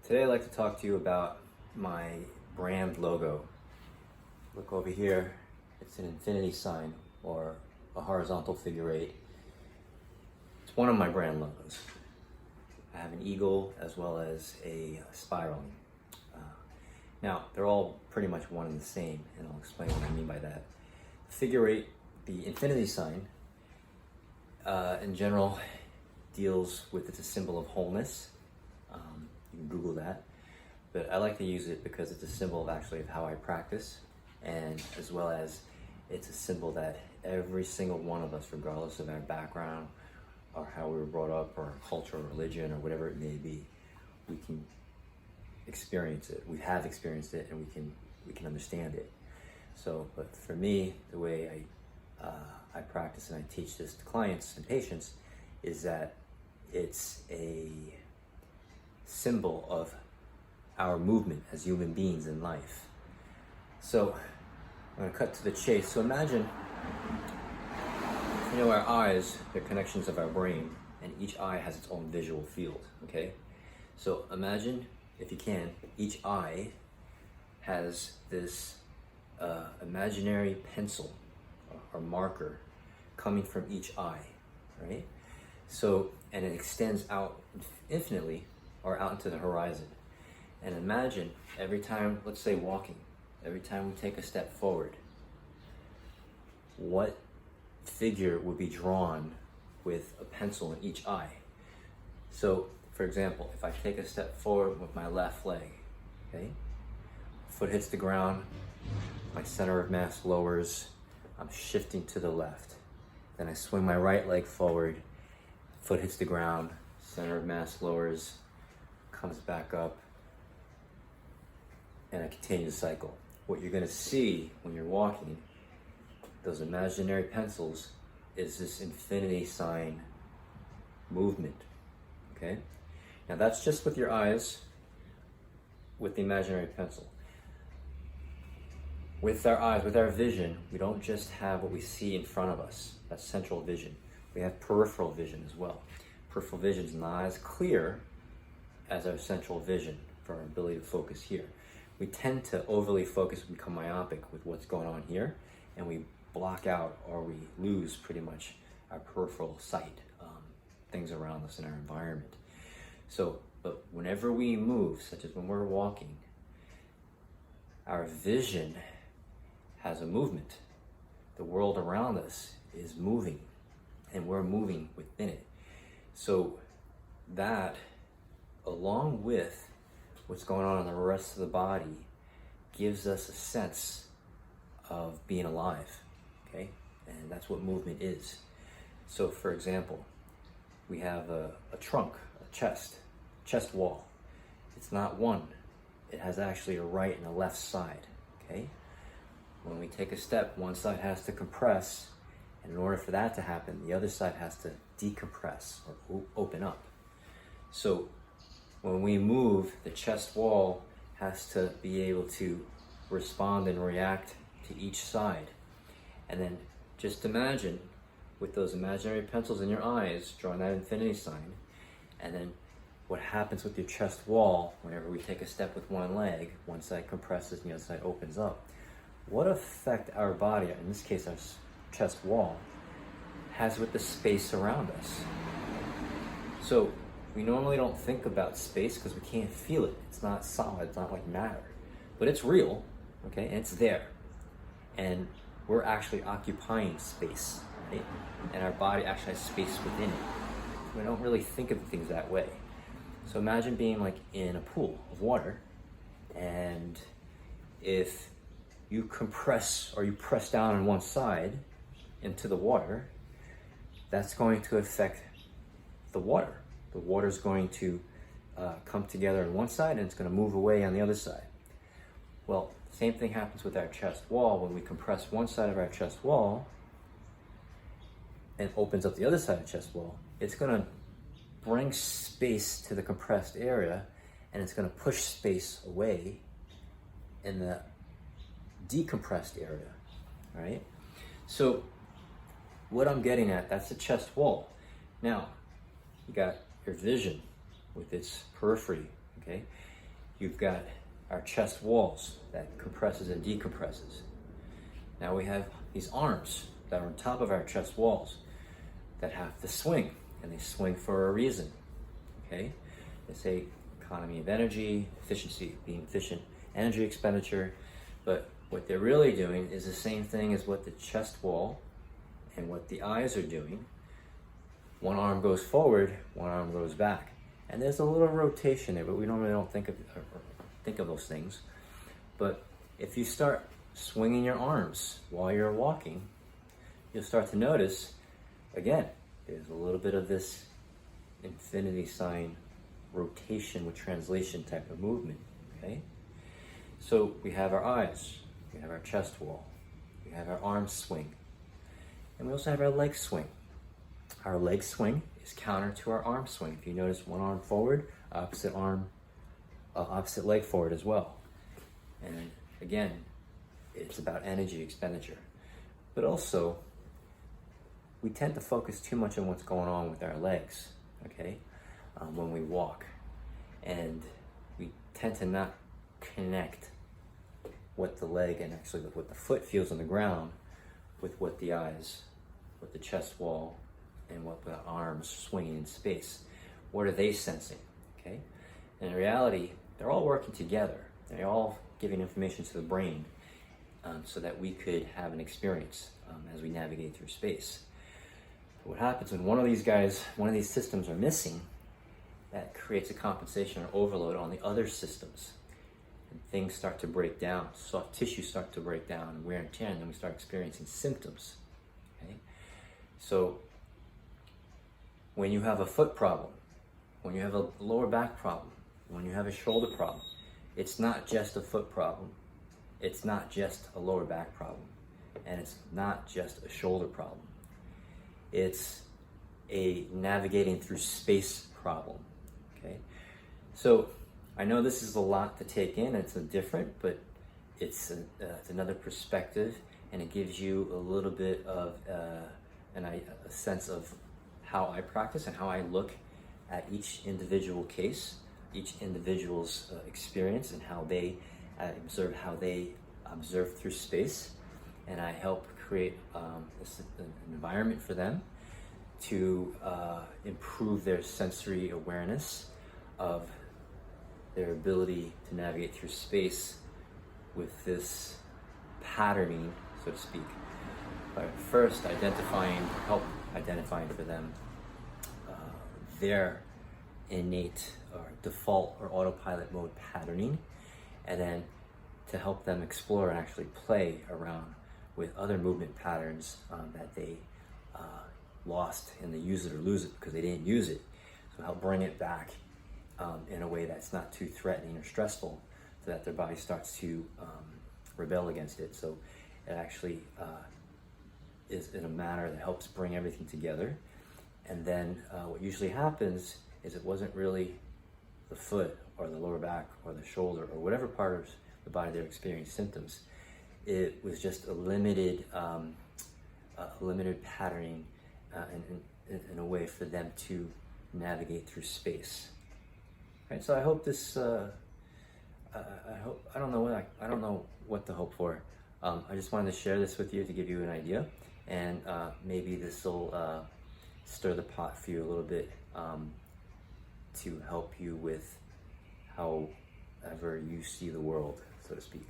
Today I'd like to talk to you about my brand logo. Look over here, it's an infinity sign or a horizontal figure eight. It's one of my brand logos. I have an eagle as well as a spiral. Now, they're all pretty much one and the same, and I'll explain what I mean by that. Figure eight, the infinity sign, in general, deals with, it's a symbol of wholeness. You can Google that, but I like to use it because it's a symbol of actually of how I practice, and as well as it's a symbol that every single one of us, regardless of our background or how we were brought up or culture or religion or whatever it may be, we can experience it. We have experienced it, and we can understand it. So, but for me, the way I practice and I teach this to clients and patients is that it's a symbol of our movement as human beings in life. So I'm going to cut to the chase. So imagine, our eyes, they're connections of our brain, and each eye has its own visual field, okay? So imagine, if you can, each eye has this imaginary pencil or marker coming from each eye, right? So, and it extends out infinitely or out into the horizon. And imagine every time, let's say walking, every time we take a step forward, what figure would be drawn with a pencil in each eye? So, for example, if I take a step forward with my left leg, okay, foot hits the ground, my center of mass lowers, I'm shifting to the left. Then I swing my right leg forward, foot hits the ground, center of mass lowers, comes back up, and I continue the cycle. What you're gonna see when you're walking, those imaginary pencils, is this infinity sign movement, okay? Now that's just with your eyes, with the imaginary pencil. With our eyes, with our vision, we don't just have what we see in front of us, that's central vision. We have peripheral vision as well. Peripheral vision is not as clear as our central vision for our ability to focus here. We tend to overly focus and become myopic with what's going on here, and we block out or we lose pretty much our peripheral sight, things around us in our environment. So, but whenever we move, such as when we're walking, our vision has a movement. The world around us is moving, and we're moving within it. So that, along with what's going on in the rest of the body, gives us a sense of being alive, okay? And that's what movement is. So for example, we have a trunk, a chest wall. It's not one. It has actually a right and a left side, okay? When we take a step, one side has to compress, and in order for that to happen, the other side has to decompress or open up. So when we move, the chest wall has to be able to respond and react to each side. And then just imagine, with those imaginary pencils in your eyes, drawing that infinity sign, and then what happens with your chest wall whenever we take a step with one leg, one side compresses and the other side opens up. What effect our body, in this case our chest wall, has with the space around us. So we normally don't think about space because we can't feel it. It's not solid, it's not like matter, but it's real, okay, and it's there. And we're actually occupying space, right? And our body actually has space within it. We don't really think of things that way. So imagine being like in a pool of water, and if you compress or you press down on one side into the water, that's going to affect the water. The water is going to come together on one side, and it's going to move away on the other side. Well, same thing happens with our chest wall. When we compress one side of our chest wall and opens up the other side of the chest wall, it's going to bring space to the compressed area, and it's going to push space away in the decompressed area, right? So what I'm getting at, that's the chest wall. Now, you got your vision with its periphery, okay? You've got our chest walls that compresses and decompresses. Now we have these arms that are on top of our chest walls that have to swing, and they swing for a reason, okay? They say economy of energy, efficiency, being efficient, energy expenditure, but what they're really doing is the same thing as what the chest wall and what the eyes are doing. One arm goes forward, one arm goes back. And there's a little rotation there, but we normally don't think of those things. But if you start swinging your arms while you're walking, you'll start to notice, again, there's a little bit of this infinity sign rotation with translation type of movement, okay? So we have our eyes, we have our chest wall, we have our arm swing, and we also have our leg swing. Our leg swing is counter to our arm swing. If you notice, one arm forward, opposite leg forward as well. And again, it's about energy expenditure. But also, we tend to focus too much on what's going on with our legs, okay, when we walk. And we tend to not connect what the leg and actually what the foot feels on the ground with what the eyes, what the chest wall, and what the arms swinging in space. What are they sensing, okay? And in reality, they're all working together. They're all giving information to the brain so that we could have an experience as we navigate through space. But what happens when one of these systems are missing, that creates a compensation or overload on the other systems. And things start to break down, soft tissue start to break down, and wear and tear, and then we start experiencing symptoms, okay? So when you have a foot problem, when you have a lower back problem, when you have a shoulder problem, it's not just a foot problem, it's not just a lower back problem, and it's not just a shoulder problem. It's a navigating through space problem, okay? So I know this is a lot to take in, it's different, but it's another perspective, and it gives you a little bit of a sense of how I practice and how I look at each individual case, each individual's experience, and how they observe through space. And I help create an environment for them to improve their sensory awareness of their ability to navigate through space with this patterning, so to speak. But first, help identifying for them their innate or default or autopilot mode patterning, and then to help them explore and actually play around with other movement patterns that they lost in the use it or lose it because they didn't use it. So help bring it back in a way that's not too threatening or stressful, so that their body starts to rebel against it. So it actually is in a manner that helps bring everything together. And then what usually happens is it wasn't really the foot or the lower back or the shoulder or whatever part of the body they're experiencing symptoms. It was just a limited patterning in a way for them to navigate through space. Right, so I hope this. I don't know what to hope for. I just wanted to share this with you to give you an idea, and maybe this will stir the pot for you a little bit to help you with however you see the world, so to speak.